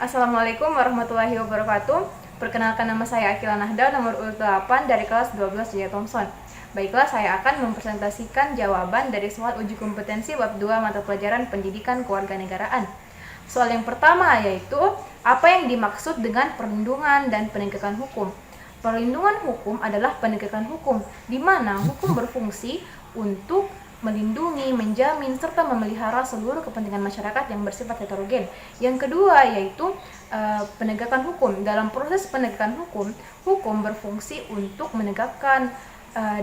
Assalamualaikum warahmatullahi wabarakatuh. Perkenalkan, nama saya Akila Nahda, nomor urut 8 dari kelas 12 Jaya Thompson. Baiklah, saya akan mempresentasikan jawaban dari soal uji kompetensi bab 2 mata pelajaran Pendidikan Kewarganegaraan. Soal yang pertama yaitu, apa yang dimaksud dengan perlindungan dan penegakan hukum? Perlindungan hukum adalah penegakan hukum, di mana hukum berfungsi untuk melindungi, menjamin, serta memelihara seluruh kepentingan masyarakat yang bersifat heterogen. Yang kedua yaitu penegakan hukum. Dalam proses penegakan hukum, hukum berfungsi untuk menegakkan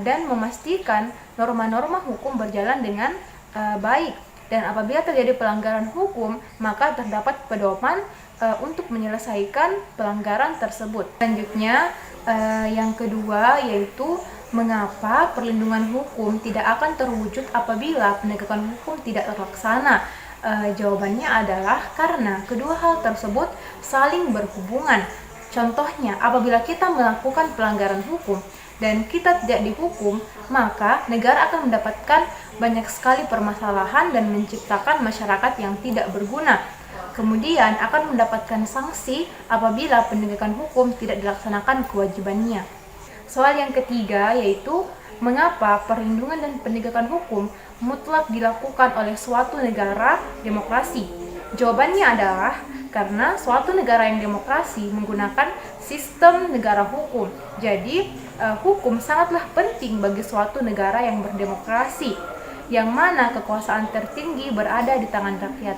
dan memastikan norma-norma hukum berjalan dengan baik. Dan apabila terjadi pelanggaran hukum, maka terdapat pedoman untuk menyelesaikan pelanggaran tersebut. Selanjutnya, yang kedua yaitu mengapa perlindungan hukum tidak akan terwujud apabila penegakan hukum tidak terlaksana? Jawabannya adalah karena kedua hal tersebut saling berhubungan. Contohnya, apabila kita melakukan pelanggaran hukum dan kita tidak dihukum, maka negara akan mendapatkan banyak sekali permasalahan dan menciptakan masyarakat yang tidak berguna. Kemudian akan mendapatkan sanksi apabila penegakan hukum tidak dilaksanakan kewajibannya. Soal yang ketiga yaitu, mengapa perlindungan dan penegakan hukum mutlak dilakukan oleh suatu negara demokrasi? Jawabannya adalah karena suatu negara yang demokrasi menggunakan sistem negara hukum. Jadi, hukum sangatlah penting bagi suatu negara yang berdemokrasi, yang mana kekuasaan tertinggi berada di tangan rakyat.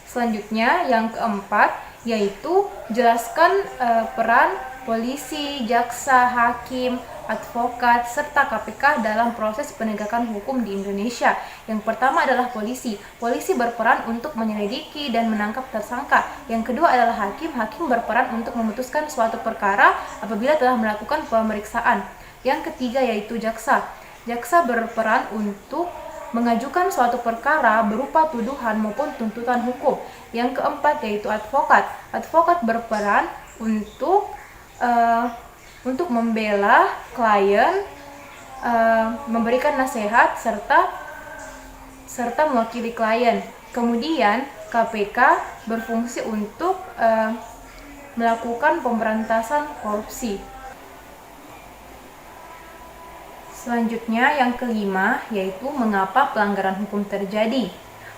Selanjutnya, yang keempat yaitu jelaskan peran polisi, jaksa, hakim, advokat, serta KPK dalam proses penegakan hukum di Indonesia. Yang pertama adalah polisi. Polisi berperan untuk menyelidiki dan menangkap tersangka. Yang kedua adalah hakim. Hakim berperan untuk memutuskan suatu perkara apabila telah melakukan pemeriksaan. Yang ketiga yaitu jaksa. Jaksa berperan untuk mengajukan suatu perkara berupa tuduhan maupun tuntutan hukum. Yang keempat yaitu advokat. Advokat berperan untuk membela klien, memberikan nasihat serta mewakili klien. Kemudian KPK berfungsi untuk melakukan pemberantasan korupsi. Selanjutnya yang kelima yaitu mengapa pelanggaran hukum terjadi.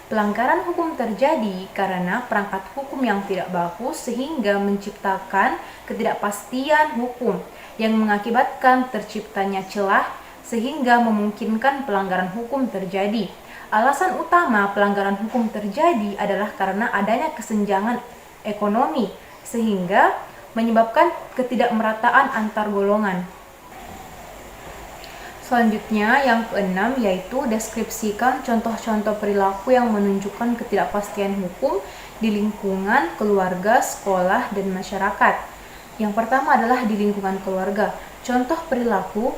Pelanggaran hukum terjadi karena perangkat hukum yang tidak bagus sehingga menciptakan ketidakpastian hukum yang mengakibatkan terciptanya celah sehingga memungkinkan pelanggaran hukum terjadi. Alasan utama pelanggaran hukum terjadi adalah karena adanya kesenjangan ekonomi sehingga menyebabkan ketidakmerataan antar golongan. Selanjutnya, yang keenam yaitu deskripsikan contoh-contoh perilaku yang menunjukkan ketidakpastian hukum di lingkungan keluarga, sekolah, dan masyarakat. Yang pertama adalah di lingkungan keluarga. Contoh perilaku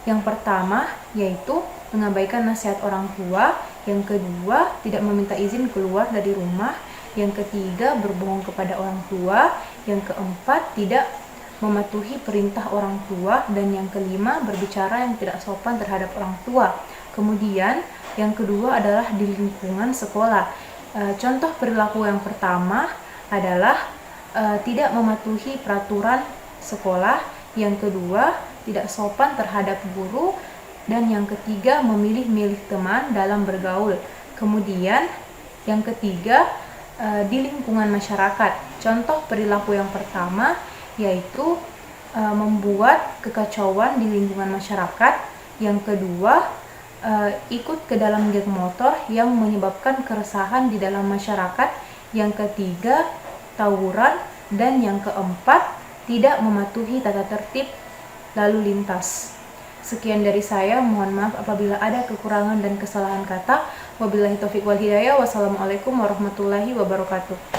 yang pertama yaitu mengabaikan nasihat orang tua, yang kedua tidak meminta izin keluar dari rumah, yang ketiga berbohong kepada orang tua, yang keempat tidak mematuhi perintah orang tua, dan yang kelima berbicara yang tidak sopan terhadap orang tua. Kemudian yang kedua adalah di lingkungan sekolah. Contoh perilaku yang pertama adalah tidak mematuhi peraturan sekolah, yang kedua tidak sopan terhadap guru, dan yang ketiga memilih-milih teman dalam bergaul. Kemudian yang ketiga di lingkungan masyarakat. Contoh perilaku yang pertama yaitu membuat kekacauan di lingkungan masyarakat. Yang kedua, ikut ke dalam geng motor yang menyebabkan keresahan di dalam masyarakat. Yang ketiga, tawuran. Dan yang keempat, tidak mematuhi tata tertib lalu lintas. Sekian dari saya, mohon maaf apabila ada kekurangan dan kesalahan kata. Wabillahi taufiq wal hidayah. Wassalamualaikum warahmatullahi wabarakatuh.